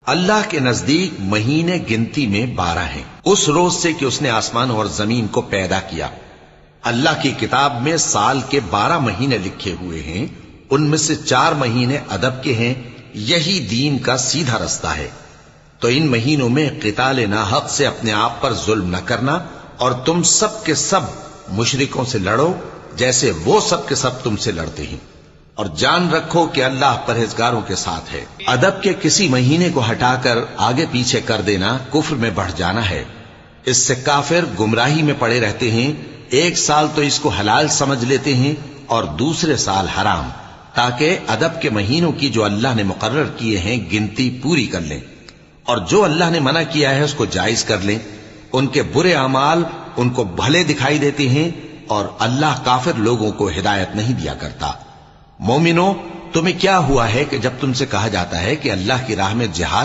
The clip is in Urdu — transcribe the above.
اللہ کے نزدیک مہینے گنتی میں 12 ہیں، اس روز سے کہ اس نے آسمان اور زمین کو پیدا کیا۔ اللہ کی کتاب میں سال کے 12 مہینے لکھے ہوئے ہیں، ان میں سے 4 مہینے ادب کے ہیں، یہی دین کا سیدھا رستہ ہے۔ تو ان مہینوں میں قتال ناحق سے اپنے آپ پر ظلم نہ کرنا، اور تم سب کے سب مشرکوں سے لڑو جیسے وہ سب کے سب تم سے لڑتے ہیں، اور جان رکھو کہ اللہ پرہیزگاروں کے ساتھ ہے۔ ادب کے کسی مہینے کو ہٹا کر آگے پیچھے کر دینا کفر میں بڑھ جانا ہے، اس سے کافر گمراہی میں پڑے رہتے ہیں۔ ایک سال تو اس کو حلال سمجھ لیتے ہیں اور دوسرے سال حرام، تاکہ ادب کے مہینوں کی جو اللہ نے مقرر کیے ہیں گنتی پوری کر لیں، اور جو اللہ نے منع کیا ہے اس کو جائز کر لیں۔ ان کے برے اعمال ان کو بھلے دکھائی دیتے ہیں، اور اللہ کافر لوگوں کو ہدایت نہیں دیا کرتا۔ مومنو، تمہیں کیا ہوا ہے کہ جب تم سے کہا جاتا ہے کہ اللہ کی راہ میں جہاد